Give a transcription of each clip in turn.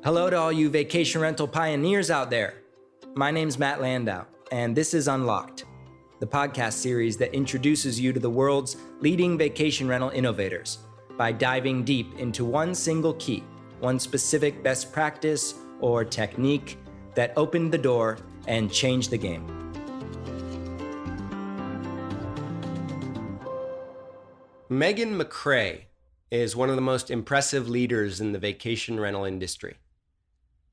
Hello to all you vacation rental pioneers out there. My name's Matt Landau, and this is Unlocked, the podcast series that introduces you to the world's leading vacation rental innovators by diving deep into one single key, one specific best practice or technique that opened the door and changed the game. McCrea is one of the most impressive leaders in the vacation rental industry.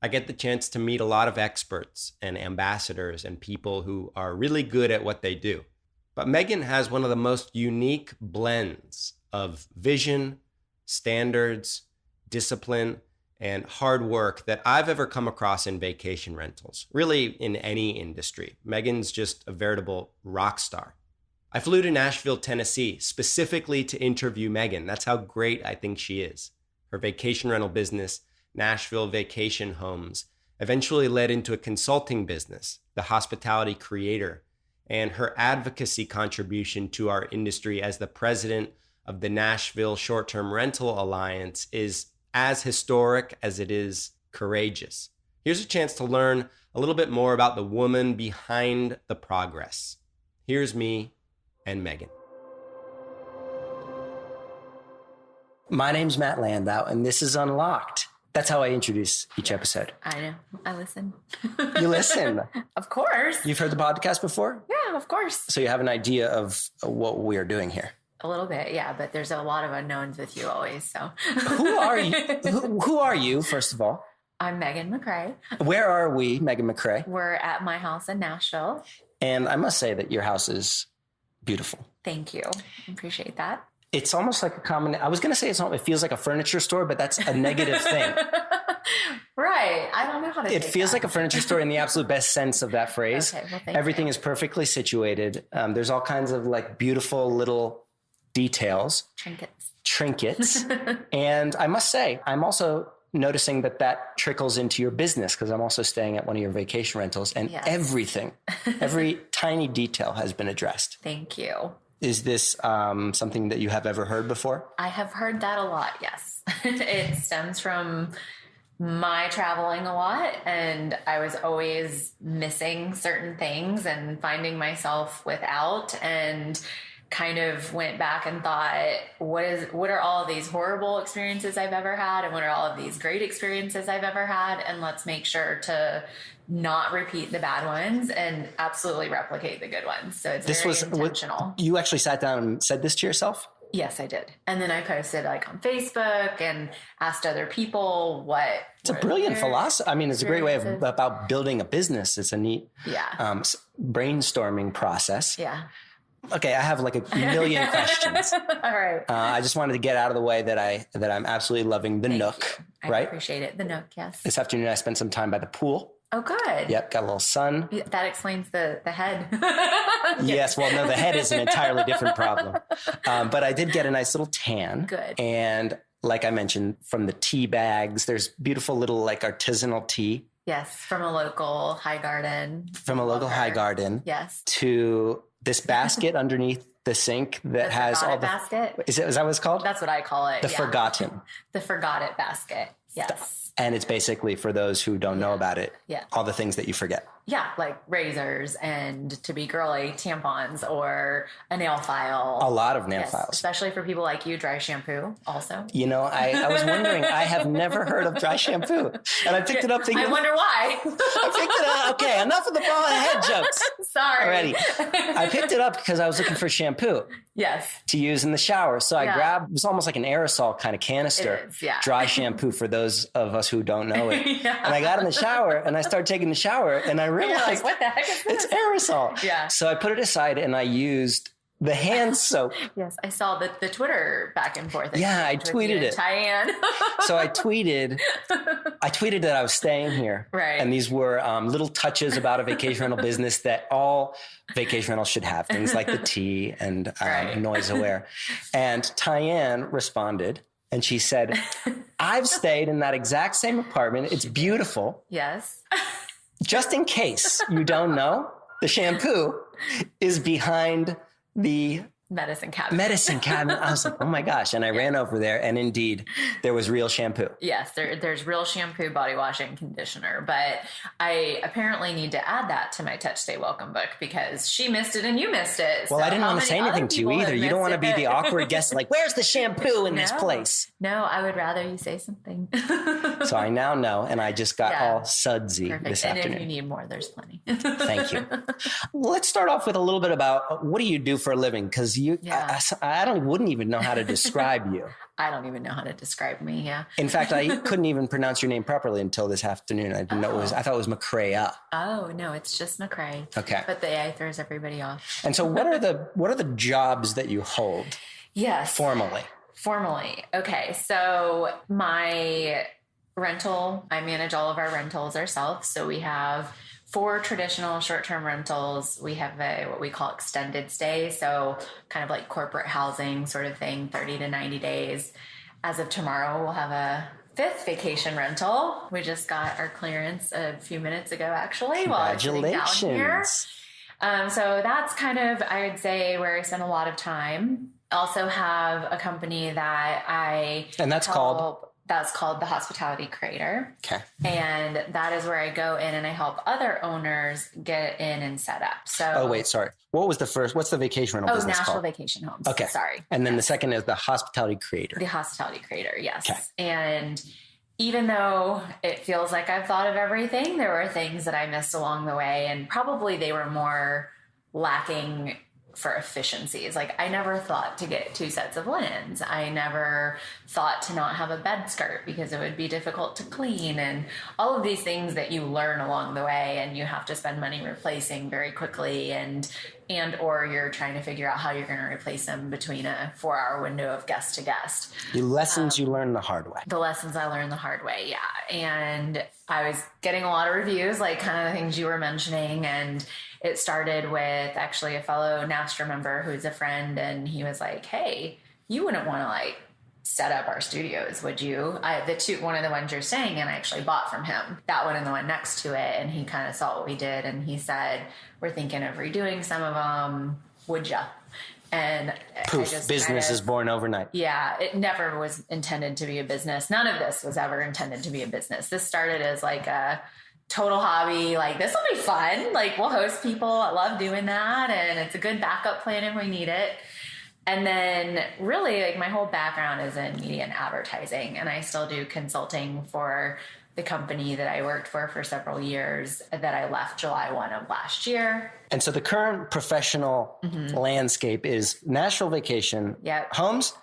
I get the chance to meet a lot of experts and ambassadors and people who are really good at what they do. But Megan has one of the most unique blends of vision, standards, discipline, and hard work that I've ever come across in vacation rentals, really in any industry. Megan's just a veritable rock star. I flew to Nashville, Tennessee, specifically to interview Megan. That's how great I think she is. Her vacation rental business, Nashville Vacation Homes, eventually led into a consulting business, the Hospitality Creator, and her advocacy contribution to our industry as the president of the Nashville Short-Term Rental Alliance is as historic as it is courageous. Here's a chance to learn a little bit more about the woman behind the progress. Here's me and Megan. My name's Matt Landau, and this is Unlocked. That's how I introduce each episode. I know. I listen. You listen? Of course. You've heard the podcast before? Yeah, of course. So you have an idea of what we are doing here? A little bit, yeah, but there's a lot of unknowns with you always, so. Who are you? Who are you, first of all? I'm Megan McCrea. Where are we, Megan McCrea? We're at my house in Nashville. And I must say that your house is beautiful. Thank you. Appreciate that. It's almost like a common, I was going to say it feels like a furniture store, but that's a negative thing. Right. I don't know how to It feels like a furniture store in the absolute best sense of that phrase. Okay, well, thank Everything you. is perfectly situated. There's all kinds of like beautiful little details. Trinkets. And I must say, I'm also noticing that trickles into your business because I'm also staying at one of your vacation rentals and Yes. every tiny detail has been addressed. Thank you. Is this something that you have ever heard before? I have heard that a lot, yes. It stems from my traveling a lot, and I was always missing certain things and finding myself without, and kind of went back and thought, what are all of these horrible experiences I've ever had, and what are all of these great experiences I've ever had, and let's make sure to not repeat the bad ones and absolutely replicate the good ones. So it's very intentional. You actually sat down and said this to yourself? Yes, I did. And then I posted like on Facebook and asked other people It's a brilliant philosophy. I mean, it's a great way about building a business. It's a neat brainstorming process. Yeah. Okay, I have like a million questions. All right. I just wanted to get out of the way that I'm absolutely loving the Nook. I right? appreciate it. The Nook, yes. This afternoon, I spent some time by the pool. Oh, good. Yep, got a little sun. That explains the head. Yes, well, no, the head is an entirely different problem. But I did get a nice little tan. Good. And like I mentioned, from the tea bags, there's beautiful little like artisanal tea. Yes, from a local high garden. High garden. Yes. To this basket underneath the sink that has all the basket. Is that what it's called? That's what I call it. The forgotten. The forgot it basket. Yes. And it's basically, for those who don't know about it, all the things that you forget. Yeah, like razors and, to be girly, tampons or a nail file. A lot of nail files. Especially for people like you, dry shampoo also. You know, I was wondering, I have never heard of dry shampoo. And I picked it up thinking... I wonder why. I picked it up. Okay, enough of the bald head jokes. Sorry. Already. I picked it up because I was looking for shampoo. Yes. To use in the shower. So I grabbed, it was almost like an aerosol kind of canister. It is, yeah. Dry shampoo for those of us who don't know it. Yeah. And I got in the shower and I started taking the shower and I realized, like, what the heck is this? It's aerosol. Yeah. So I put it aside and I used the hand soap. Yes, I saw the Twitter back and forth. Yeah, I tweeted it. Diane. So I tweeted that I was staying here. Right. And these were little touches about a vacation rental business that all vacation rentals should have. Things like the tea and noise aware. And Tyann responded and she said, I've stayed in that exact same apartment. It's beautiful. Yes. Just in case you don't know, the shampoo is behind the medicine cabinet. Medicine cabinet. I was like, oh my gosh. And I ran over there, and indeed there was real shampoo. Yes, there's real shampoo, body wash, and conditioner. But I apparently need to add that to my Touch Stay Welcome book because she missed it and you missed it. Well, so I didn't want to say anything to you either. You don't want to be the awkward guest like, where's the shampoo in this place? No, I would rather you say something. So I now know, and I just got all sudsy this afternoon. And if you need more, there's plenty. Thank you. Let's start off with a little bit about what do you do for a living? Because I wouldn't even know how to describe you. I don't even know how to describe me. Yeah. In fact, I couldn't even pronounce your name properly until this afternoon. I didn't know it was. I thought it was McCrea. Oh no, it's just McCrea. Okay. But the A throws everybody off. And so, what are the jobs that you hold? Yes. Formally. Okay. So my rental, I manage all of our rentals ourselves. So we have 4 traditional short-term rentals. We have what we call extended stay. So kind of like corporate housing sort of thing, 30 to 90 days. As of tomorrow, we'll have a 5th vacation rental. We just got our clearance a few minutes ago, actually. Congratulations. While I was sitting down here. So that's kind of, I would say, where I spend a lot of time. Also have a company that and that's called the Hospitality Creator. Okay. And that is where I go in and I help other owners get in and set up. So oh wait, sorry. What's the vacation rental business Nashville called? Vacation Homes. Okay. Sorry. And then the second is the Hospitality Creator. The Hospitality Creator, yes. Okay. And even though it feels like I've thought of everything, there were things that I missed along the way, and probably they were more lacking for efficiencies. Like I never thought to get 2 sets of linens. I never thought to not have a bed skirt because it would be difficult to clean, and all of these things that you learn along the way and you have to spend money replacing very quickly, and or you're trying to figure out how you're going to replace them between a 4-hour window of guest to guest. The lessons you learn the hard way. The lessons I learned the hard way. Yeah. And I was getting a lot of reviews, like kind of the things you were mentioning. And it started with actually a fellow Nashville member who's a friend. And he was like, hey, you wouldn't want to like set up our studios, would you? One of the ones you're staying in, I actually bought from him. That one and the one next to it. And he kind of saw what we did. And he said, we're thinking of redoing some of them. Would ya? And poof, business is born overnight. Yeah, it never was intended to be a business. None of this was ever intended to be a business. This started as like a total hobby. Like, this will be fun. Like, we'll host people. I love doing that. And it's a good backup plan if we need it. And then really, like, my whole background is in media and advertising. And I still do consulting for the company that I worked for several years that I left July 1 of last year. And so the current professional landscape is Nashville Vacation Homes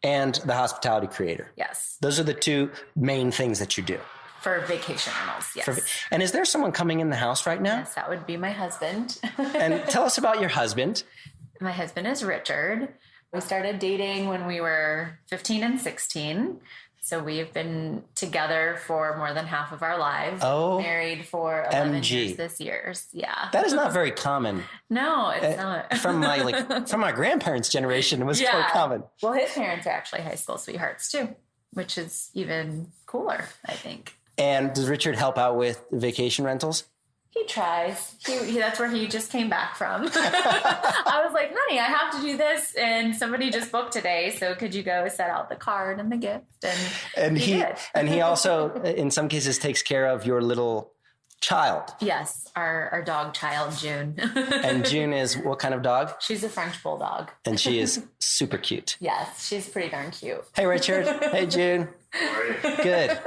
and the Hospitality Creator. Yes. Those are the 2 main things that you do. For vacation rentals, yes. And is there someone coming in the house right now? Yes, that would be my husband. And tell us about your husband. My husband is Richard. We started dating when we were 15 and 16. So we've been together for more than half of our lives. Oh, married for 11 years this year. Yeah. That is not very common. No, it's not. From my grandparents' generation, it was quite common. Well, his parents are actually high school sweethearts too, which is even cooler, I think. And does Richard help out with vacation rentals? He tries. That's where he just came back from. I was like, honey, I have to do this. And somebody just booked today. So could you go set out the card and the gift? And he did. And he also, in some cases, takes care of your little child. Yes. Our dog child, June. And June is what kind of dog? She's a French bulldog. And she is super cute. Yes. She's pretty darn cute. Hey, Richard. Hey, June. Good.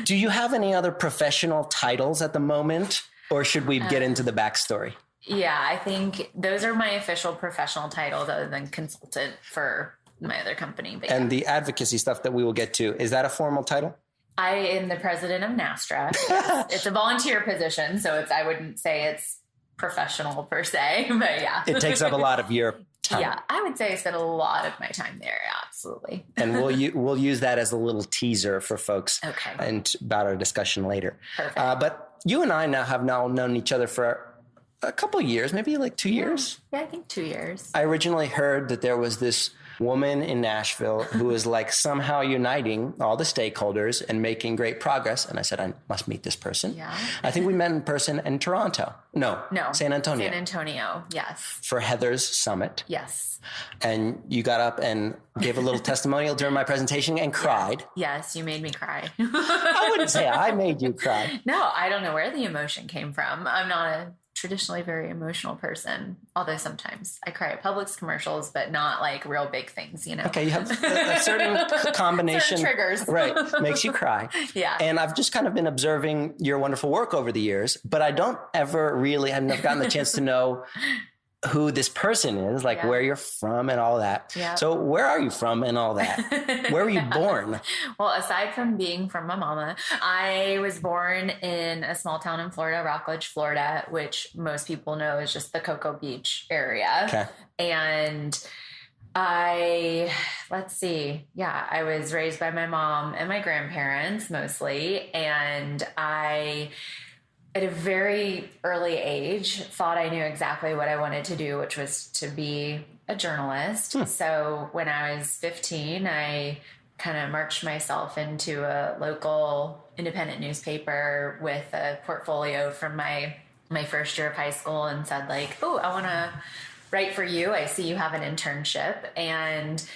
Do you have any other professional titles at the moment, or should we get into the backstory? Yeah, I think those are my official professional titles other than consultant for my other company. But and the advocacy stuff that we will get to, is that a formal title? I am the president of NASTRA. Yes. It's a volunteer position, so I wouldn't say it's professional per se, but yeah. It takes up a lot of your time. Yeah, I would say I spent a lot of my time there. Absolutely. And we'll use that as a little teaser for folks. Okay. And about our discussion later. Perfect. But you and I have now known each other for a couple of years, maybe like 2 years. Yeah, I think 2 years. I originally heard that there was this woman in Nashville who is like somehow uniting all the stakeholders and making great progress. And I said, I must meet this person. Yeah. I think we met in person in Toronto. No, San Antonio. San Antonio, yes. For Heather's Summit. Yes. And you got up and gave a little testimonial during my presentation and cried. Yes, you made me cry. I wouldn't say I made you cry. No, I don't know where the emotion came from. I'm not a traditionally very emotional person, although sometimes I cry at Publix commercials, but not like real big things, you know. Okay, you have a certain combination. Certain triggers. Right, makes you cry. Yeah. And I've just kind of been observing your wonderful work over the years, but I don't ever really, I've never gotten the chance to know who this person is, like where you're from and all that. Yeah. So where are you from and all that? Where were you born? Well, aside from being from my mama, I was born in a small town in Florida, Rockledge, Florida, which most people know is just the Cocoa Beach area. Okay. And I was raised by my mom and my grandparents mostly. And I, at a very early age, thought I knew exactly what I wanted to do, which was to be a journalist. So when I was 15, I kind of marched myself into a local independent newspaper with a portfolio from my first year of high school and said like, oh, I want to write for you. I see you have an internship. And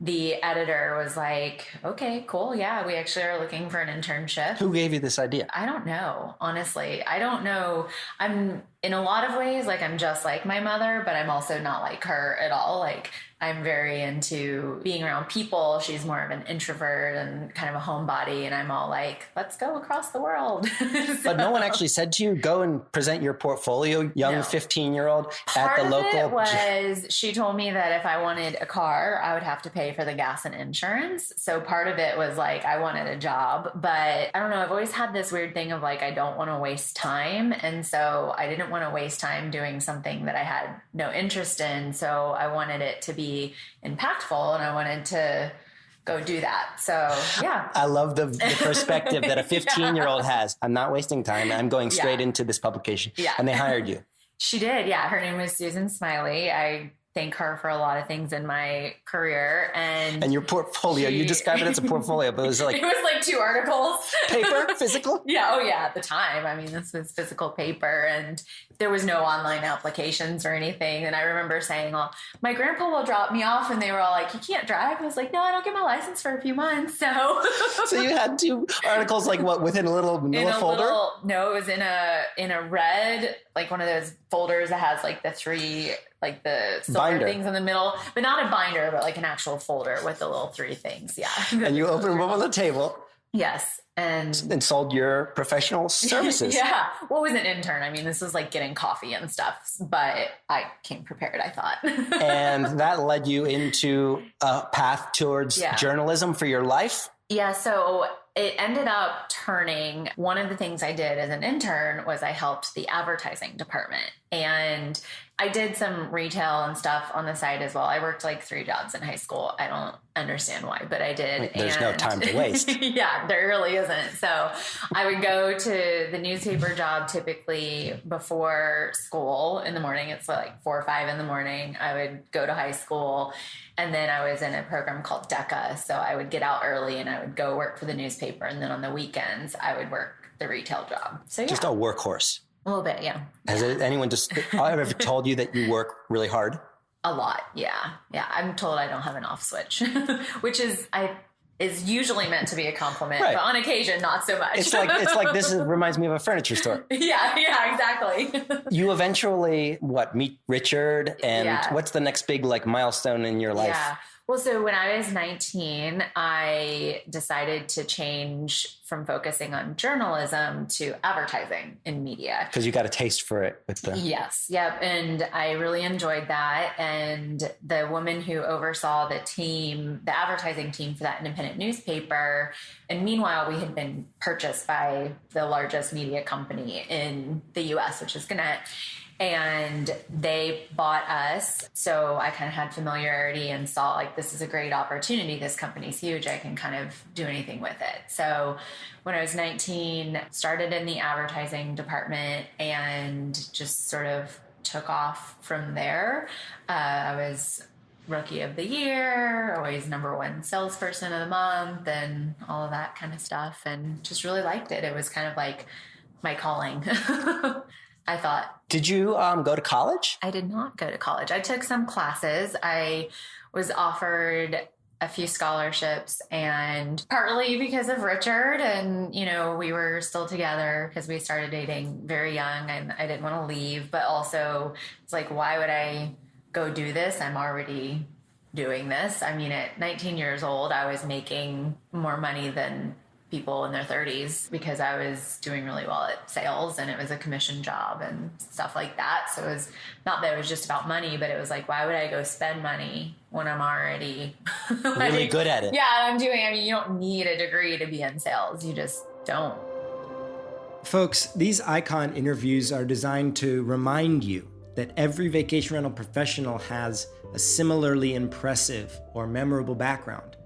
the editor was like, okay, cool. Yeah, we actually are looking for an internship. Who gave you this idea? I don't know. Honestly, I don't know. I'm in a lot of ways, like I'm just like my mother, but I'm also not like her at all. Like I'm very into being around people. She's more of an introvert and kind of a homebody. And I'm all like, let's go across the world. But no one actually said to you, go and present your portfolio, young 15-year-old at the local. Part of it was she told me that if I wanted a car, I would have to pay for the gas and insurance. So part of it was like, I wanted a job, but I don't know. I've always had this weird thing of like, I don't want to waste time. And so I didn't want to waste time doing something that I had no interest in. So I wanted it to be impactful and I wanted to go do that. So yeah. I love the perspective that a 15-year-old has. I'm not wasting time. I'm going straight into this publication. Yeah. And they hired you. She did. Yeah. Her name was Susan Smiley. I thank her for a lot of things in my career. And your portfolio, you describe it as a portfolio, but it was like... It was like 2 articles. Paper? Physical? Yeah. Oh yeah. At the time. I mean, this was physical paper and there was no online applications or anything. And I remember saying, well, my grandpa will drop me off. And they were all like, you can't drive. I was like, no, I don't get my license for a few months. So you had 2 articles, like what, within a little folder? No, it was in a red, like one of those folders that has like the 3, like the silver binder things in the middle, but not a binder, but like an actual folder with the little 3 things. Yeah. And you opened them up on the table. Yes. And sold your professional services. Yeah. Well, was an intern. I mean, this was like getting coffee and stuff, but I came prepared, I thought. And that led you into a path towards journalism for your life? Yeah. So it ended up turning, one of the things I did as an intern was I helped the advertising department. And I did some retail and stuff on the side as well. I worked like 3 jobs in high school. I don't understand why, but I did. There's no time to waste. Yeah, there really isn't. So I would go to the newspaper job typically before school in the morning. It's like 4 or 5 in the morning. I would go to high school. And then I was in a program called DECA. So I would get out early and I would go work for the newspaper. And then on the weekends, I would work the retail job. So yeah. Just a workhorse. A little bit, yeah. Has anyone just ever told you that you work really hard? A lot, yeah. Yeah, I'm told I don't have an off switch, which is usually meant to be a compliment, right. But on occasion, not so much. It's like this reminds me of a furniture store. Yeah, exactly. You eventually, meet Richard, and what's the next big milestone in your life? Yeah. Well, so when I was 19, I decided to change from focusing on journalism to advertising in media. Because you got a taste for it with the... Yes. Yep. And I really enjoyed that. And the woman who oversaw the advertising team for that independent newspaper, and meanwhile, we had been purchased by the largest media company in the US, which is Gannett. And they bought us. So I kind of had familiarity and saw this is a great opportunity. This company's huge. I can kind of do anything with it. So when I was 19, started in the advertising department and just sort of took off from there. I was rookie of the year, always number one salesperson of the month, and all of that kind of stuff. And just really liked it. It was kind of like my calling, I thought. Did you go to college? I did not go to college. I took some classes. I was offered a few scholarships, and partly because of Richard, and we were still together because we started dating very young and I didn't want to leave, but also it's like, why would I go do this? I'm already doing this. I mean, at 19 years old, I was making more money than people in their 30s because I was doing really well at sales, and it was a commission job and stuff like that. So it was not that it was just about money, but it was like, why would I go spend money when I'm already really good at it? Yeah, I mean, you don't need a degree to be in sales. You just don't. Folks, these icon interviews are designed to remind you that every vacation rental professional has a similarly impressive or memorable background.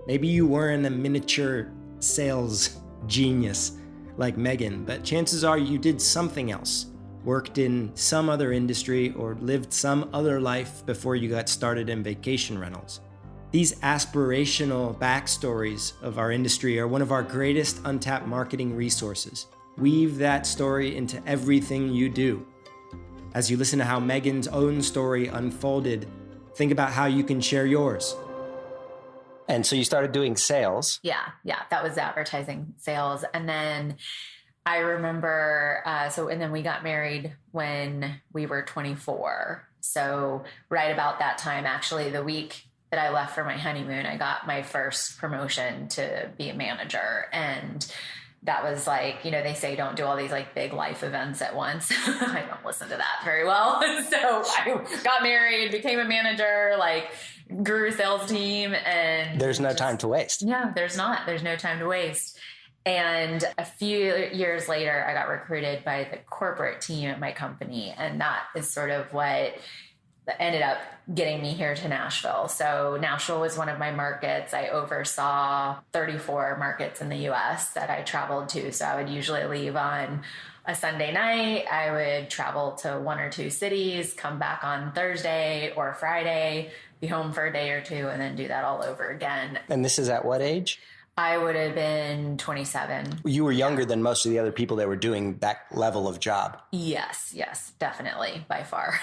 Maybe you weren't a miniature sales genius like Megan, but chances are you did something else, worked in some other industry, or lived some other life before you got started in vacation rentals. These aspirational backstories of our industry are one of our greatest untapped marketing resources. Weave that story into everything you do. As you listen to how Megan's own story unfolded, think about how you can share yours. And so you started doing sales. Yeah. That was advertising sales. And then I remember, and then we got married when we were 24. So right about that time, actually, the week that I left for my honeymoon, I got my first promotion to be a manager. And that was like, they say don't do all these like big life events at once. I don't listen to that very well. So I got married, became a manager, grew a sales team, and there's no time to waste. Yeah, there's no time to waste. And a few years later, I got recruited by the corporate team at my company. And that is sort of what ended up getting me here to Nashville. So Nashville was one of my markets. I oversaw 34 markets in the US that I traveled to. So I would usually leave on a Sunday night. I would travel to one or two cities, come back on Thursday or Friday, be home for a day or two, and then do that all over again. And this is at what age? I would have been 27. You were younger than most of the other people that were doing that level of job. Yes, definitely, by far.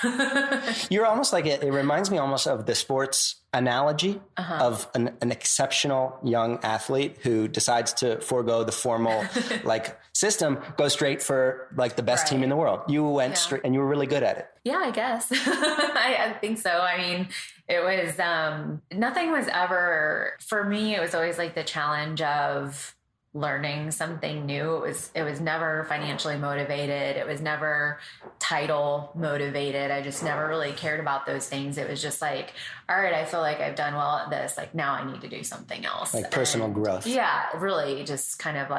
You're almost like, it reminds me almost of the sports analogy of an exceptional young athlete who decides to forego the formal system, go straight for the best team in the world. You went straight, and you were really good at it. Yeah, I guess. I think so. I mean, it was, nothing was ever, for me, it was always the challenge of learning something new. It was never financially motivated. It was never title motivated. I just never really cared about those things. It was just all right, I feel like I've done well at this. Now I need to do something else. Personal growth. Yeah, really just kind of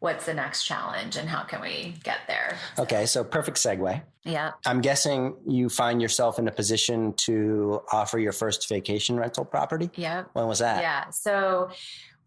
what's the next challenge and how can we get there? Okay. So perfect segue. Yeah. I'm guessing you find yourself in a position to offer your first vacation rental property. Yeah. When was that? Yeah. So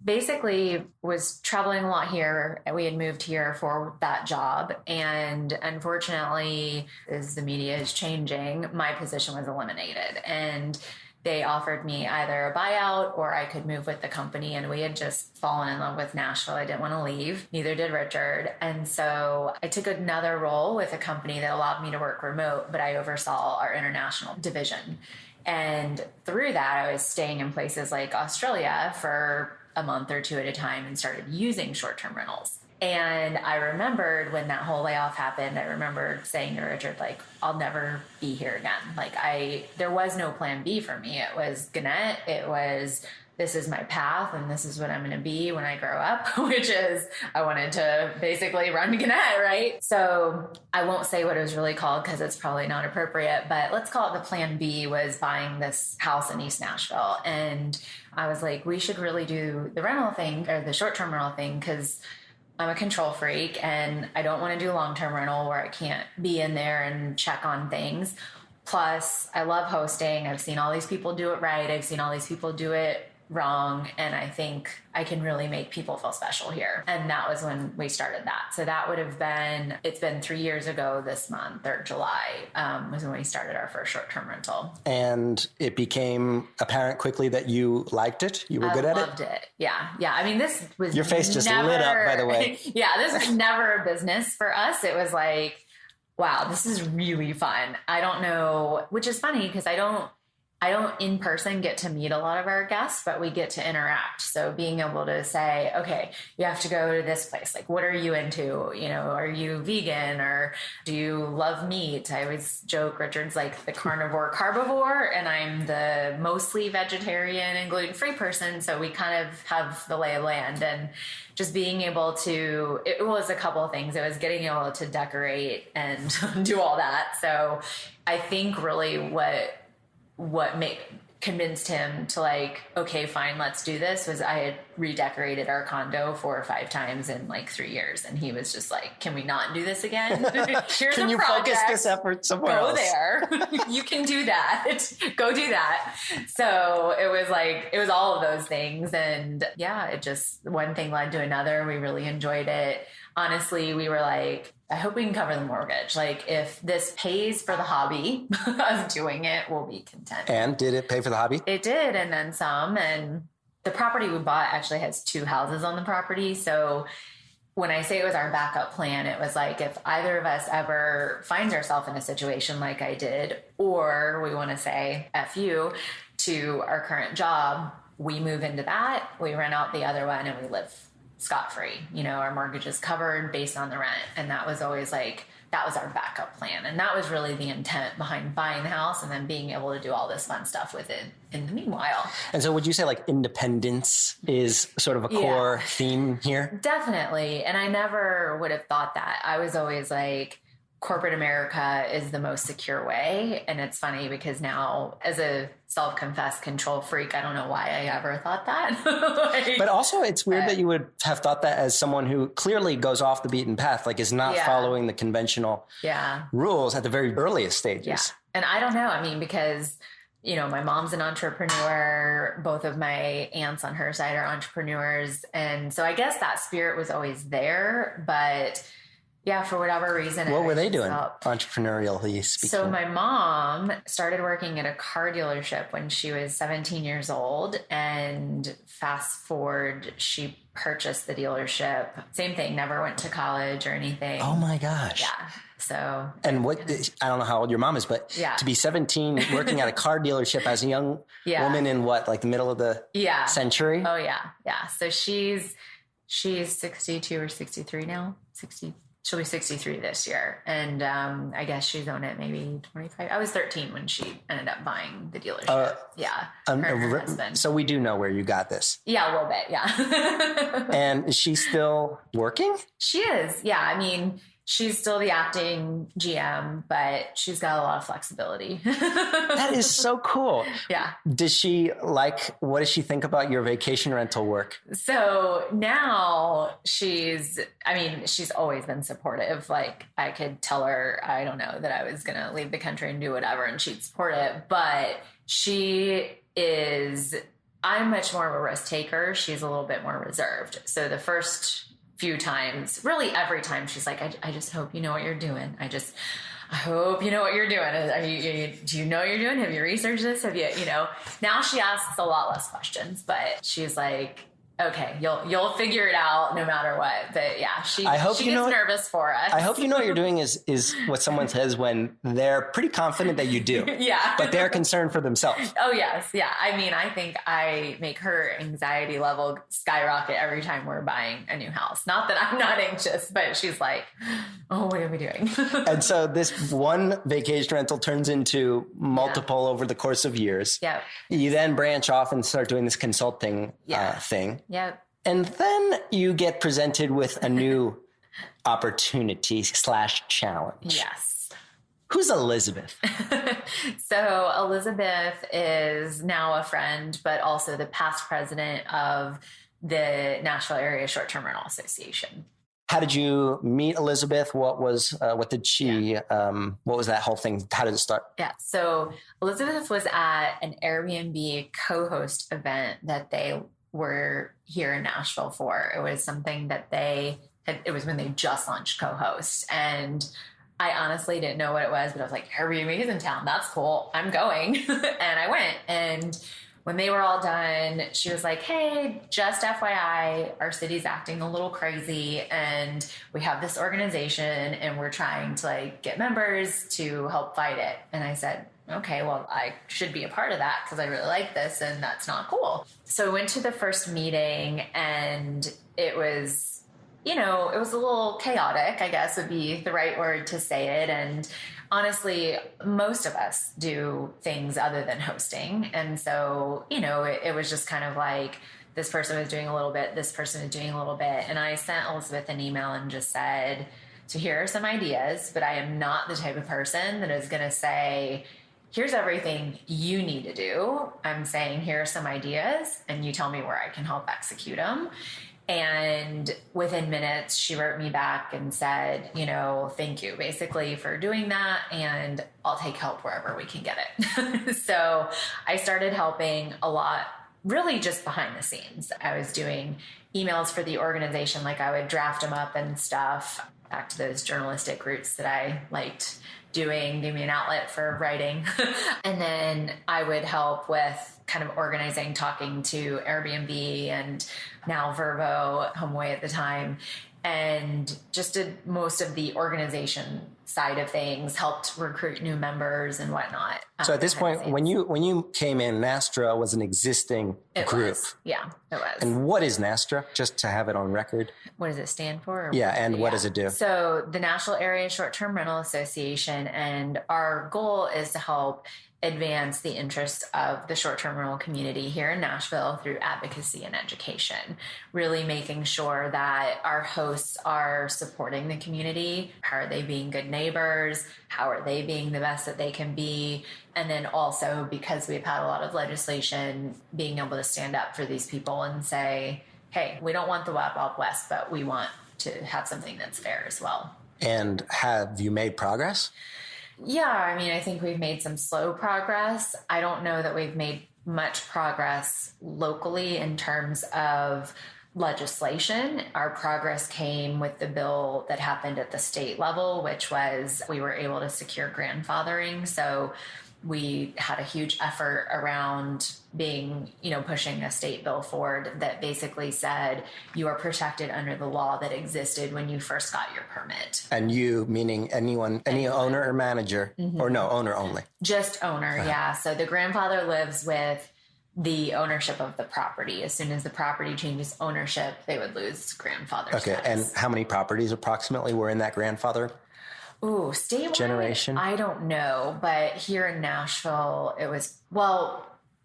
basically was traveling a lot here. We had moved here for that job. And unfortunately, as the media is changing, my position was eliminated. And they offered me either a buyout or I could move with the company. And we had just fallen in love with Nashville. I didn't want to leave. Neither did Richard. And so I took another role with a company that allowed me to work remote, but I oversaw our international division. And through that, I was staying in places like Australia for a month or two at a time and started using short-term rentals. And I remembered when that whole layoff happened, I remembered saying to Richard, I'll never be here again. There was no plan B for me. It was Gannett. It was, this is my path and this is what I'm going to be when I grow up, which is I wanted to basically run Gannett, right? So I won't say what it was really called because it's probably not appropriate, but let's call it the plan B was buying this house in East Nashville. And I was like, we should really do the rental thing or the short-term rental thing because I'm a control freak and I don't want to do long-term rental where I can't be in there and check on things. Plus, I love hosting. I've seen all these people do it right. I've seen all these people do it wrong. And I think I can really make people feel special here. And that was when we started that. So that would have been, it's been 3 years ago this month, or July, was when we started our first short-term rental. And it became apparent quickly that you liked it? You were good at it? I loved it. Yeah. Yeah. I mean, this was Your face just lit up, by the way. Yeah. This was never a business for us. It was like, wow, this is really fun. I don't know, which is funny because I don't in person get to meet a lot of our guests, but we get to interact. So being able to say, okay, you have to go to this place. Like, what are you into? You know, are you vegan, or do you love meat? I always joke Richard's like the carnivore carbivore, and I'm the mostly vegetarian and gluten-free person. So we kind of have the lay of land, and just being able to, it was a couple of things. It was getting able to decorate and do all that. So I think really what convinced him to like, okay, fine, let's do this, was I had redecorated our condo 4 or 5 times in like 3 years. And he was just like, can we not do this again? Here's can you project. Focus this effort somewhere else? Go there. You can do that. Go do that. So it was like, it was all of those things. And yeah, it just, one thing led to another. We really enjoyed it. Honestly, we were like, I hope we can cover the mortgage. Like, if this pays for the hobby of doing it, we'll be content. And did it pay for the hobby? It did. And then some. And the property we bought actually has 2 houses on the property. So when I say it was our backup plan, it was like, if either of us ever finds ourselves in a situation like I did, or we want to say F you to our current job, we move into that, we rent out the other one, and we live scot-free. You know, our mortgage is covered based on the rent. And that was always like, that was our backup plan. And that was really the intent behind buying the house and then being able to do all this fun stuff with it in the meanwhile. And so would you say like independence is sort of a core theme here? Definitely. And I never would have thought that. I was always like, corporate America is the most secure way. And it's funny because now, as a self-confessed control freak, I don't know why I ever thought that. But also it's weird that you would have thought that as someone who clearly goes off the beaten path, like is not following the conventional rules at the very earliest stages. Yeah. And I don't know. I mean, because, you know, my mom's an entrepreneur. Both of my aunts on her side are entrepreneurs. And so I guess that spirit was always there, but yeah, for whatever reason. What were they doing, entrepreneurially speaking? So my mom started working at a car dealership when she was 17 years old. And fast forward, she purchased the dealership. Same thing, never went to college or anything. Oh my gosh. Yeah. So. And what, I don't know how old your mom is, but to be 17, working at a car dealership as a young woman in what, like the middle of the century? Oh yeah. Yeah. So she's 62 or 63 now. She'll be 63 this year. And I guess she's owned it maybe 25. I was 13 when she ended up buying the dealership. Her and her husband. So we do know where you got this. Yeah, a little bit. Yeah. And is she still working? She is. Yeah. I mean, she's still the acting GM, but she's got a lot of flexibility. That is so cool. Yeah. What does she think about your vacation rental work? So now she's always been supportive. Like, I could tell her, I don't know, that I was going to leave the country and do whatever, and she'd support it. But I'm much more of a risk taker. She's a little bit more reserved. So the first few times, really every time, she's like, I just hope you know what you're doing. I hope you know what you're doing. Do you know what you're doing? Have you researched this? Now she asks a lot less questions, but she's like, okay, you'll figure it out no matter what. But yeah, she gets nervous for us. I hope you know what you're doing is what someone says when they're pretty confident that you do. Yeah. But they're concerned for themselves. Oh, yes. Yeah. I mean, I think I make her anxiety level skyrocket every time we're buying a new house. Not that I'm not anxious, but she's like, oh, what are we doing? And so this one vacation rental turns into multiple over the course of years. Yep. You then branch off and start doing this consulting thing. Yep. And then you get presented with a new opportunity / challenge. Yes. Who's Elizabeth? So Elizabeth is now a friend, but also the past president of the Nashville Area Short-Term Rental Association. How did you meet Elizabeth? What did she, what was that whole thing? How did it start? Yeah. So Elizabeth was at an Airbnb co-host event that they were here in Nashville for. It was something that it was when they just launched co-host. And I honestly didn't know what it was, but I was like, Airbnb is in town. That's cool. I'm going. And I went. And when they were all done, she was like, hey, just FYI, our city's acting a little crazy and we have this organization and we're trying to like get members to help fight it. And I said, okay, well, I should be a part of that because I really like this and that's not cool. So I went to the first meeting and it was, it was a little chaotic, I guess would be the right word to say it. And honestly, most of us do things other than hosting. And so, it was just kind of like this person was doing a little bit, this person was doing a little bit. And I sent Elizabeth an email and just said, so here are some ideas, but I am not the type of person that is going to say, here's everything you need to do. I'm saying, here are some ideas and you tell me where I can help execute them. And within minutes, she wrote me back and said, thank you basically for doing that. And I'll take help wherever we can get it. So I started helping a lot, really just behind the scenes. I was doing emails for the organization. Like I would draft them up and stuff, back to those journalistic roots that I liked doing, give me an outlet for writing. And then I would help with kind of organizing, talking to Airbnb and now Vervo, HomeAway at the time, and just did most of the organization side of things, helped recruit new members and whatnot. So at this point, when you came in, Nastra was an existing group. Yeah, it was. And what is Nastra? Just to have it on record. What does it stand for? Yeah, and what does it do? So the Nashville Area Short-Term Rental Association, and our goal is to help advance the interests of the short-term rental community here in Nashville through advocacy and education, really making sure that our hosts are supporting the community. How are they being good neighbors? How are they being the best that they can be? And then also, because we've had a lot of legislation, being able to stand up for these people and say, hey, we don't want the Wild Wild West, but we want to have something that's fair as well. And have you made progress? Yeah, I think we've made some slow progress. I don't know that we've made much progress locally in terms of legislation. Our progress came with the bill that happened at the state level, which was we were able to secure grandfathering. So we had a huge effort around pushing a state bill forward that basically said you are protected under the law that existed when you first got your permit. And you, meaning anyone, any owner or manager, or no, owner only? Just owner, yeah. So the grandfather lives with the ownership of the property. As soon as the property changes ownership, they would lose grandfather status. And how many properties approximately were in that grandfather? Ooh, statewide generation? I don't know, but here in Nashville, it was,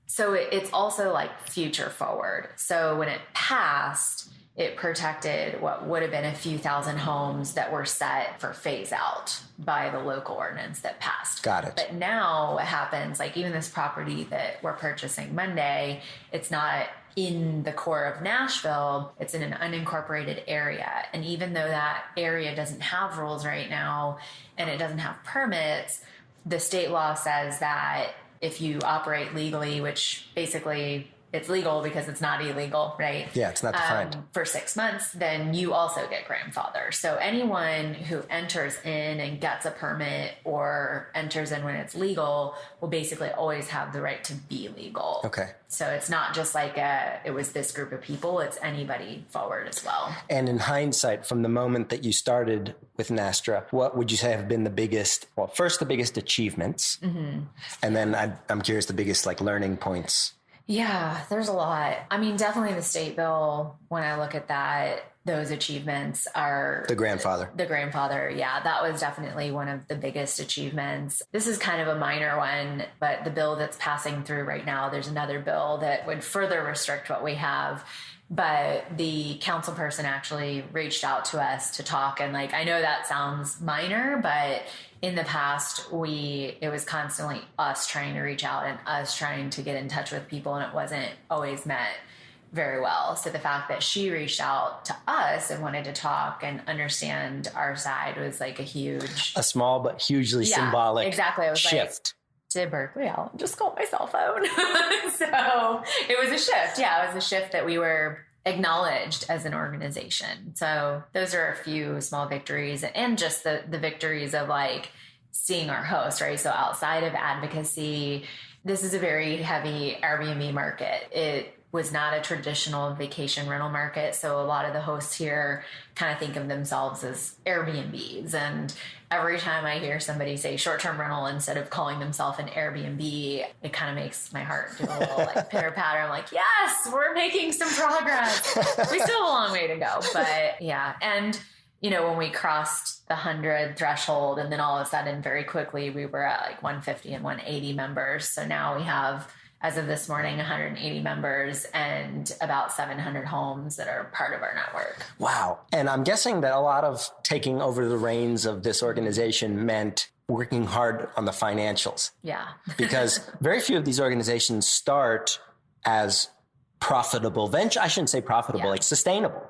so it's also like future forward. So when it passed, it protected what would have been a few thousand homes that were set for phase out by the local ordinance that passed. Got it. But now what happens, like even this property that we're purchasing Monday, it's not in the core of Nashville, it's in an unincorporated area. And even though that area doesn't have rules right now and it doesn't have permits, the state law says that if you operate legally, which basically it's legal because it's not illegal, right? Yeah, it's not defined. For 6 months, then you also get grandfather. So anyone who enters in and gets a permit or enters in when it's legal will basically always have the right to be legal. Okay. So it's not just like it was this group of people, it's anybody forward as well. And in hindsight, from the moment that you started with Nastra, what would you say have been the biggest achievements? Mm-hmm. And then I'm curious, the biggest learning points. Yeah, there's a lot. Definitely the state bill, when I look at that, those achievements are... The grandfather. Yeah, that was definitely one of the biggest achievements. This is kind of a minor one, but the bill that's passing through right now, there's another bill that would further restrict what we have. But the council person actually reached out to us to talk. And I know that sounds minor, but in the past, it was constantly us trying to reach out and us trying to get in touch with people, and it wasn't always met very well. So the fact that she reached out to us and wanted to talk and understand our side was like a small but hugely symbolic exactly. I was shift. Did Berkeley out? Just call my cell phone. So it was a shift. Yeah, it was a shift that we were acknowledged as an organization. So those are a few small victories, and just the victories of like seeing our hosts, right? So outside of advocacy, this is a very heavy Airbnb market. It was not a traditional vacation rental market. So a lot of the hosts here kind of think of themselves as Airbnbs. And every time I hear somebody say short-term rental instead of calling themselves an Airbnb, it kind of makes my heart do a little like pitter patter. I'm like, yes, we're making some progress. We still have a long way to go, but yeah. And you know, when we crossed the 100 threshold, and then all of a sudden very quickly we were at like 150 and 180 members. So now we have, as of this morning, 180 members and about 700 homes that are part of our network. Wow. And I'm guessing that a lot of taking over the reins of this organization meant working hard on the financials. Yeah. Because very few of these organizations start as profitable venture. I shouldn't say profitable, like sustainable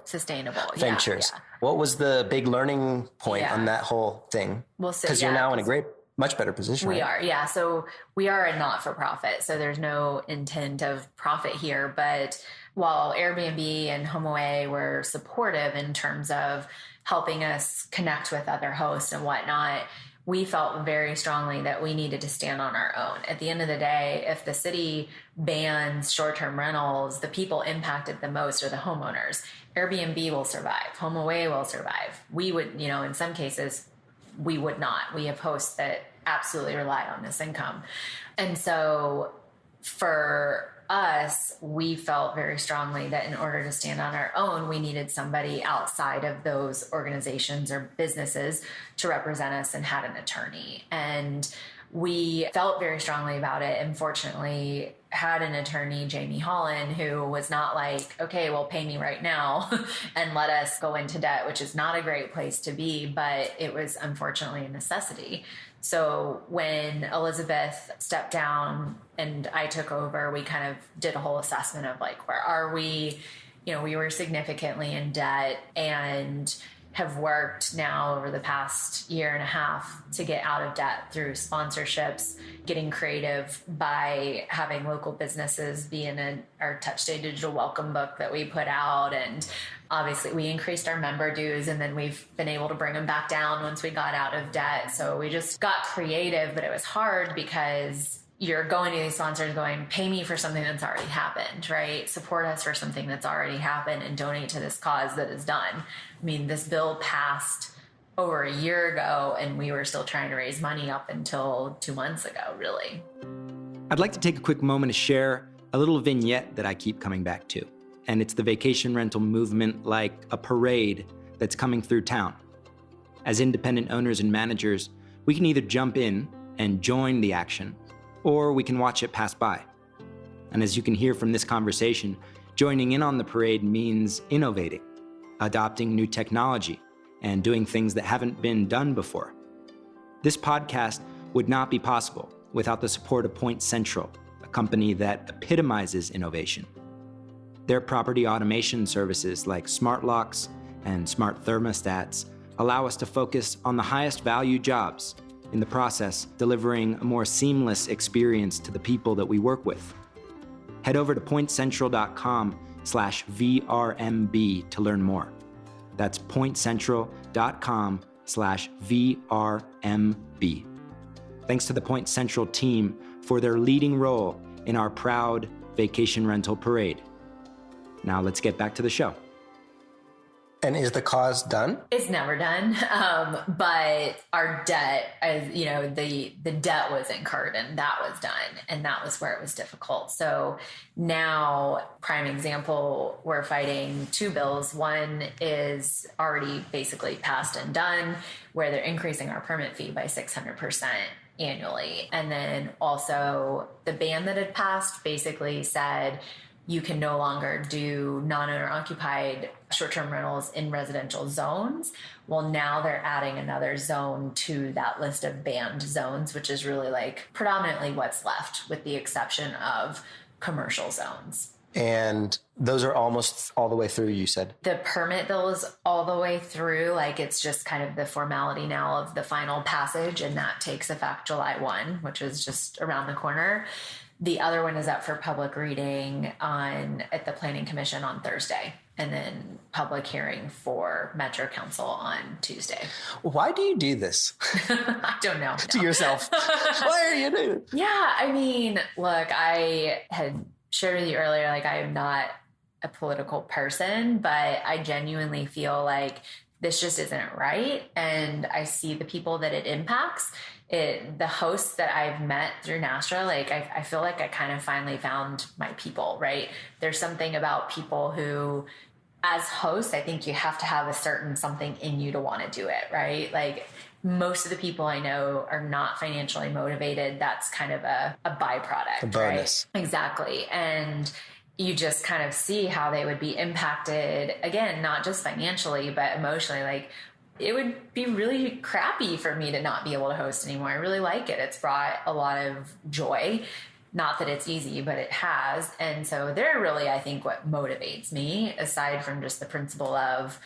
ventures. Yeah. What was the big learning point on that whole thing? Well, because you're now in a much better position. We are. Yeah. So we are a not-for-profit. So there's no intent of profit here. But while Airbnb and HomeAway were supportive in terms of helping us connect with other hosts and whatnot, we felt very strongly that we needed to stand on our own. At the end of the day, if the city bans short-term rentals, the people impacted the most are the homeowners. Airbnb will survive. HomeAway will survive. We would, you know, in some cases, we would not. We have hosts that absolutely rely on this income. And so for us, we felt very strongly that in order to stand on our own, we needed somebody outside of those organizations or businesses to represent us and had an attorney. And we felt very strongly about it. And fortunately, had an attorney, Jamie Holland, who was not like, okay, well, pay me right now and let us go into debt, which is not a great place to be, but it was unfortunately a necessity. So when Elizabeth stepped down and I took over, we kind of did a whole assessment of like, where are we? You know, we were significantly in debt and have worked now over the past year and a half to get out of debt through sponsorships, getting creative by having local businesses be in our Touchstay Digital Welcome Book that we put out. And obviously we increased our member dues, and then we've been able to bring them back down once we got out of debt. So we just got creative, but it was hard because you're going to these sponsors going, pay me for something that's already happened, right? Support us for something that's already happened and donate to this cause that is done. I mean, this bill passed over a year ago and we were still trying to raise money up until 2 months ago, really. I'd like to take a quick moment to share a little vignette that I keep coming back to. And it's the vacation rental movement like a parade that's coming through town. As independent owners and managers, we can either jump in and join the action, or we can watch it pass by. And as you can hear from this conversation, joining in on the parade means innovating, adopting new technology, and doing things that haven't been done before. This podcast would not be possible without the support of Point Central, a company that epitomizes innovation. Their property automation services like smart locks and smart thermostats allow us to focus on the highest value jobs, in the process, delivering a more seamless experience to the people that we work with. Head over to pointcentral.com/VRMB to learn more. That's pointcentral.com/VRMB. Thanks to the Point Central team for their leading role in our proud vacation rental parade. Now let's get back to the show. And is the cause done? It's never done. But our debt, you know, the debt was incurred and that was done. And that was where it was difficult. So now, prime example, we're fighting two bills. One is already basically passed and done, where they're increasing our permit fee by 600% annually. And then also the ban that had passed basically said, you can no longer do non-owner occupied short-term rentals in residential zones. Well, now they're adding another zone to that list of banned zones, which is really like predominantly what's left with the exception of commercial zones. And those are almost all the way through, you said? The permit bill is all the way through. Like, it's just kind of the formality now of the final passage, and that takes effect July 1, which is just around the corner. The other one is up for public reading at the Planning Commission on Thursday, and then public hearing for Metro Council on Tuesday. Why do you do this? I don't know. To yourself. Why are you doing it? Yeah, I mean, look, I had shared with you earlier, like, I am not a political person, but I genuinely feel like this just isn't right. And I see the people that it impacts. The hosts that I've met through Nashville, like, I feel like I kind of finally found my people, right? There's something about people who, as hosts, I think you have to have a certain something in you to want to do it, right? Like, most of the people I know are not financially motivated. That's kind of a byproduct, a bonus. Right? Exactly. And you just kind of see how they would be impacted, again, not just financially, but emotionally. Like, it would be really crappy for me to not be able to host anymore. I really like it. It's brought a lot of joy. Not that it's easy, but it has. And so they're really, I think, what motivates me, aside from just the principle of,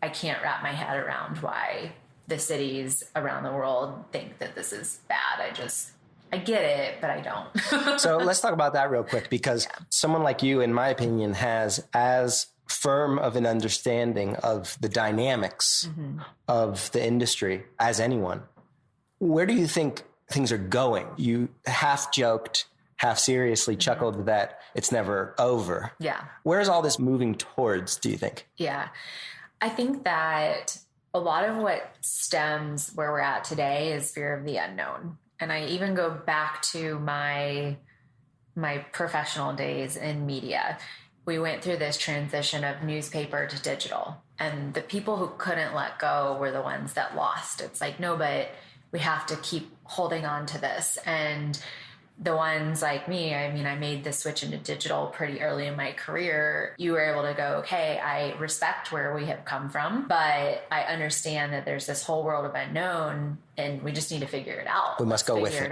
I can't wrap my head around why the cities around the world think that this is bad. I get it, but I don't. So let's talk about that real quick, because someone like you, in my opinion, has as firm of an understanding of the dynamics of the industry as anyone. Where do you think things are going? You half joked, half seriously chuckled that it's never over. Yeah. Where is all this moving towards, do you think? Yeah. I think that a lot of what stems where we're at today is fear of the unknown. And I even go back to my professional days in media. We went through this transition of newspaper to digital, and the people who couldn't let go were the ones that lost. It's like, no, but we have to keep holding on to this. And the ones like me, I mean, I made the switch into digital pretty early in my career. You were able to go, okay, I respect where we have come from, but I understand that there's this whole world of unknown, and we just need to figure it out. We must go with it.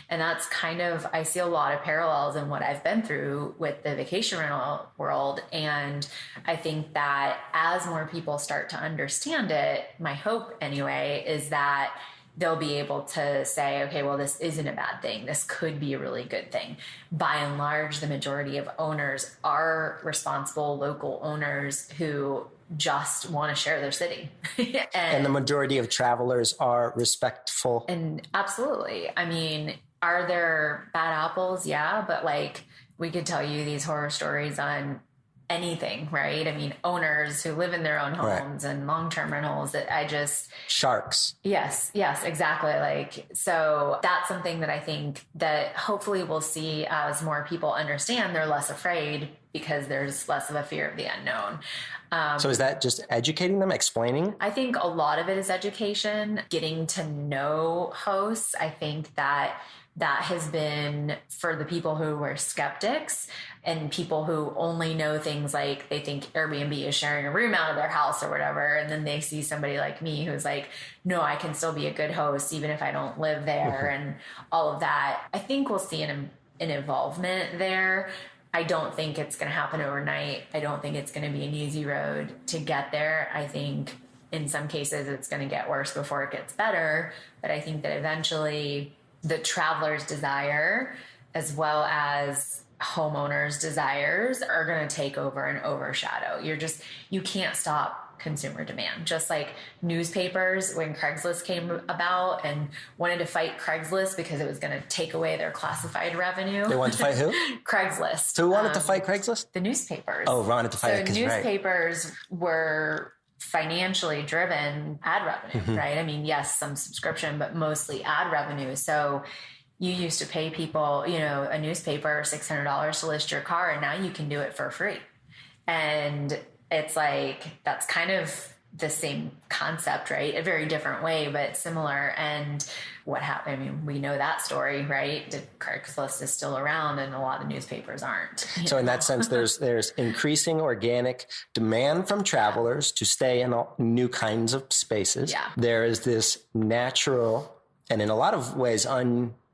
And that's kind of, I see a lot of parallels in what I've been through with the vacation rental world. And I think that as more people start to understand it, my hope anyway, is that they'll be able to say, okay, well, this isn't a bad thing. This could be a really good thing. By and large, the majority of owners are responsible local owners who just want to share their city. and the majority of travelers are respectful. And absolutely. I mean, are there bad apples? Yeah. But like, we could tell you these horror stories on anything, right? I mean, owners who live in their own homes and long-term rentals that sharks. Yes, exactly. Like, so that's something that I think that hopefully we'll see as more people understand. They're less afraid because there's less of a fear of the unknown. So is that just educating them, explaining? I think a lot of it is education, getting to know hosts. I think that has been for the people who were skeptics and people who only know things like they think Airbnb is sharing a room out of their house or whatever. And then they see somebody like me who's like, no, I can still be a good host even if I don't live there and all of that. I think we'll see an involvement there. I don't think it's going to happen overnight. I don't think it's going to be an easy road to get there. I think in some cases it's going to get worse before it gets better. But I think that eventually the traveler's desire as well as homeowners' desires are going to take over and overshadow. You can't stop consumer demand. Just like newspapers, when Craigslist came about and wanted to fight Craigslist because it was going to take away their classified revenue. They wanted to fight who? Craigslist. So who wanted to fight Craigslist? The newspapers. Oh, wanted to fight it. So newspapers were financially driven ad revenue, right? I mean, yes, some subscription, but mostly ad revenue. So you used to pay people, a newspaper $600 to list your car, and now you can do it for free. And it's like, that's kind of the same concept, right? A very different way, but similar. And what happened? I mean, we know that story, right? Craigslist is still around and a lot of the newspapers aren't. So in that sense, there's increasing organic demand from travelers to stay in new kinds of spaces. Yeah. There is this natural and in a lot of ways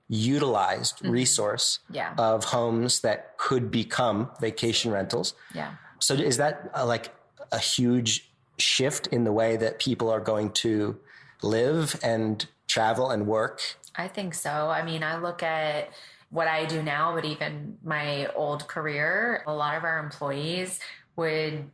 utilized resource of homes that could become vacation rentals. Yeah. So is that like a huge shift in the way that people are going to live and travel and work? I think so. I mean, I look at what I do now, but even my old career, a lot of our employees would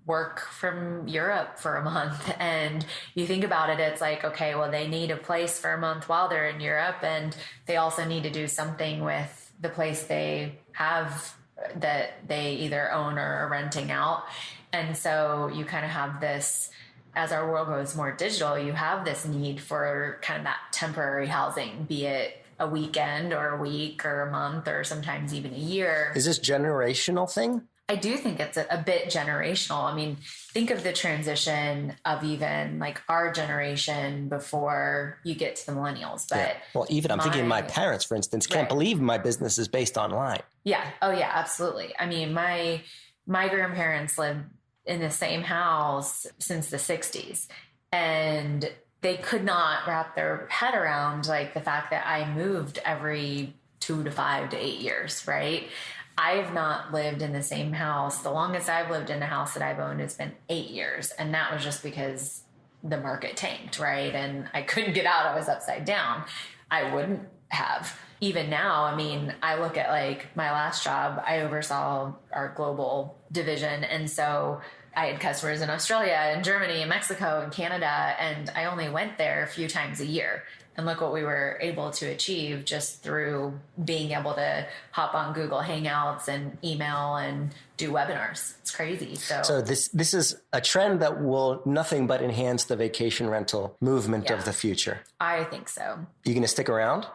work from Europe for a month. And you think about it, it's like, okay, well, they need a place for a month while they're in Europe. And they also need to do something with the place they have that they either own or are renting out. And so you kind of have this, as our world goes more digital, you have this need for kind of that temporary housing, be it a weekend or a week or a month or sometimes even a year. Is this generational thing? I do think it's a bit generational. I mean, think of the transition of even like our generation before you get to the millennials. But well, even I'm thinking my parents, for instance, can't believe my business is based online. Yeah. Oh yeah, absolutely. I mean, my grandparents lived in the same house since the 60s, and they could not wrap their head around like the fact that I moved every 2 to 5 to 8 years, right? I have not lived in the same house. The longest I've lived in a house that I've owned has been 8 years. And that was just because the market tanked, right? And I couldn't get out. I was upside down. I wouldn't have. Even now, I mean, I look at like my last job, I oversaw our global division. And so I had customers in Australia and Germany and Mexico and Canada, and I only went there a few times a year. And look what we were able to achieve just through being able to hop on Google Hangouts and email and do webinars. It's crazy. So this is a trend that will nothing but enhance the vacation rental movement of the future. I think so. You going to stick around?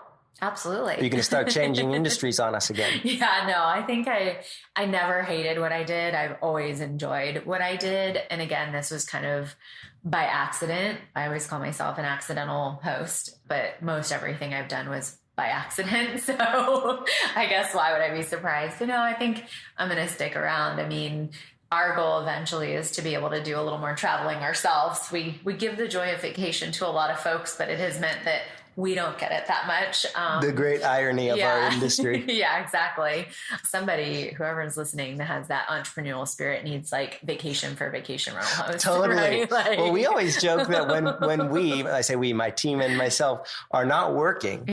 Absolutely. Are you going to start changing industries on us again? Yeah, no, I think I never hated what I did. I've always enjoyed what I did. And again, this was kind of by accident. I always call myself an accidental host, but most everything I've done was by accident. So I guess why would I be surprised? But no, I think I'm going to stick around. I mean, our goal eventually is to be able to do a little more traveling ourselves. We give the joy of vacation to a lot of folks, but it has meant that we don't get it that much. The great irony of our industry. Yeah, exactly. Somebody, whoever's listening that has that entrepreneurial spirit needs like vacation for vacation rental hosts. Totally. Right? Like, well, we always joke that when we, I say we, my team and myself are not working,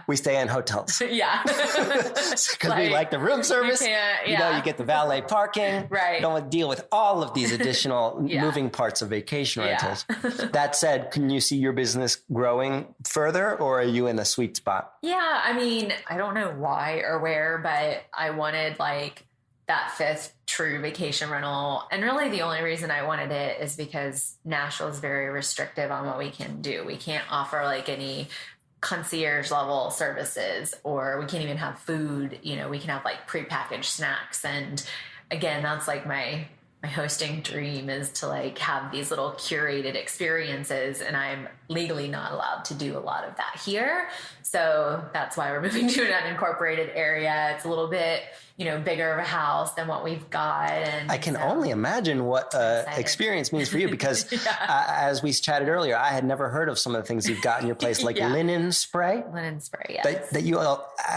we stay in hotels. Yeah. Because we like the room service. You know, you get the valet parking. Right. You don't want to deal with all of these additional moving parts of vacation rentals. That said, can you see your business growing further? Or are you in a sweet spot? Yeah, I mean, I don't know why or where, but I wanted like that fifth true vacation rental. And really the only reason I wanted it is because Nashville is very restrictive on what we can do. We can't offer like any concierge level services, or we can't even have food. You know, we can have like prepackaged snacks. And again, that's like my hosting dream is to like have these little curated experiences, and I'm legally not allowed to do a lot of that here. So that's why we're moving to an unincorporated area. It's a little bit, bigger of a house than what we've got. And I can only imagine what experience means for you, because as we chatted earlier, I had never heard of some of the things you've got in your place, like linen spray. Linen spray, yes. That you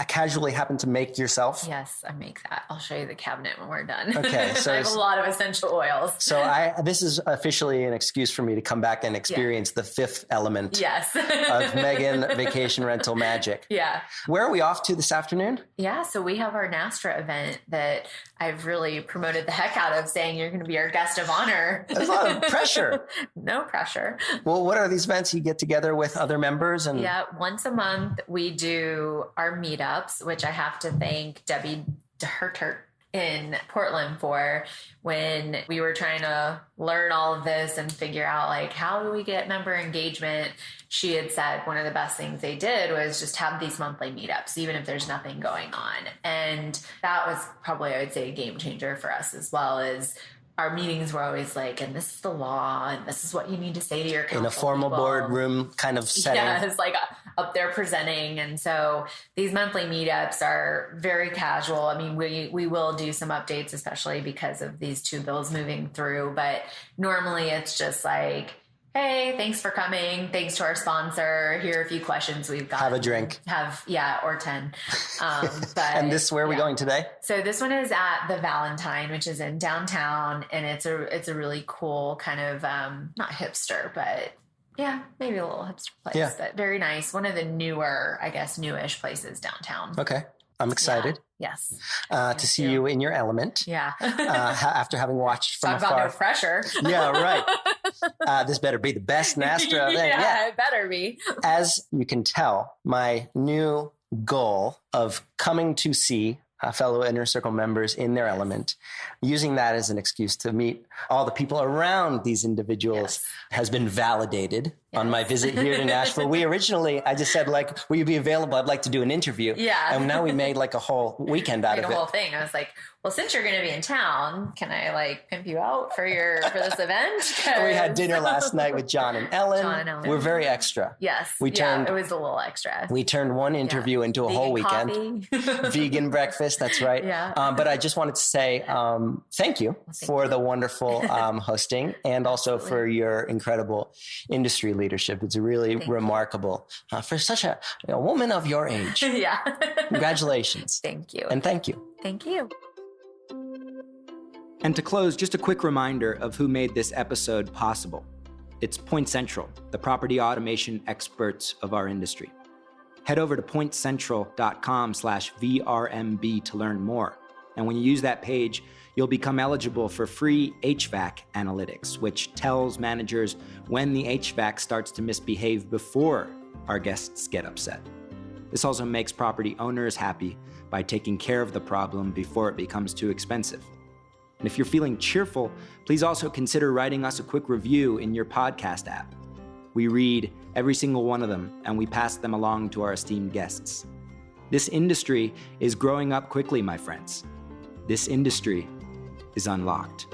casually happen to make yourself? Yes, I make that. I'll show you the cabinet when we're done. Okay. So I have a lot of essential oils. So this is officially an excuse for me to come back and experience the fifth element of Megan Vacation Rental Magic. Yeah. Where are we off to this afternoon? Yeah. So we have our NASTRA event that I've really promoted the heck out of, saying you're going to be our guest of honor. There's a lot of pressure. No pressure. Well, what are these events? You get together with other members? And once a month we do our meetups, which I have to thank Debbie DeHertert in Portland for. When we were trying to learn all of this and figure out like, how do we get member engagement? She had said one of the best things they did was just have these monthly meetups, even if there's nothing going on. And that was probably, I would say, a game changer for us, as well as our meetings were always like, and this is the law, and this is what you need to say to your council. In a formal boardroom kind of setting. Yeah, it's like up there presenting. And so these monthly meetups are very casual. I mean, we will do some updates, especially because of these two bills moving through. But normally it's just like, hey, thanks for coming. Thanks to our sponsor. Here are a few questions we've got. Have a drink. Or 10. But And where are we going today? So this one is at the Valentine, which is in downtown. And it's a really cool kind of, not hipster, but yeah, maybe a little hipster place, but very nice. One of the newer, I guess, newish places downtown. Okay. I'm excited. Yes. To see you in your element. Yeah. After having watched from Talk afar. about no pressure. Yeah, right. This better be the best Nastra event. Yeah, it better be. As you can tell, my new goal of coming to see fellow Inner Circle members in their element, using that as an excuse to meet all the people around these individuals has been validated on my visit here to Nashville. I just said, like, will you be available? I'd like to do an interview. Yeah. And now we made like a whole weekend out of it. A whole thing. I was like, well, since you're going to be in town, can I like pimp you out for this event? We had dinner last night with John and Ellen. We're very extra. Yes. It was a little extra. We turned one interview into a whole weekend. Vegan breakfast. That's right. Yeah. But I just wanted to say thank you for the wonderful hosting and also for your incredible industry leadership. It's really remarkable for such a woman of your age. Yeah. Congratulations. Thank you. And thank you. Thank you. And to close, just a quick reminder of who made this episode possible. It's Point Central, the property automation experts of our industry. Head over to pointcentral.com/VRMB to learn more. And when you use that page, you'll become eligible for free HVAC analytics, which tells managers when the HVAC starts to misbehave before our guests get upset. This also makes property owners happy by taking care of the problem before it becomes too expensive. And if you're feeling cheerful, please also consider writing us a quick review in your podcast app. We read every single one of them, and we pass them along to our esteemed guests. This industry is growing up quickly, my friends. This industry is unlocked.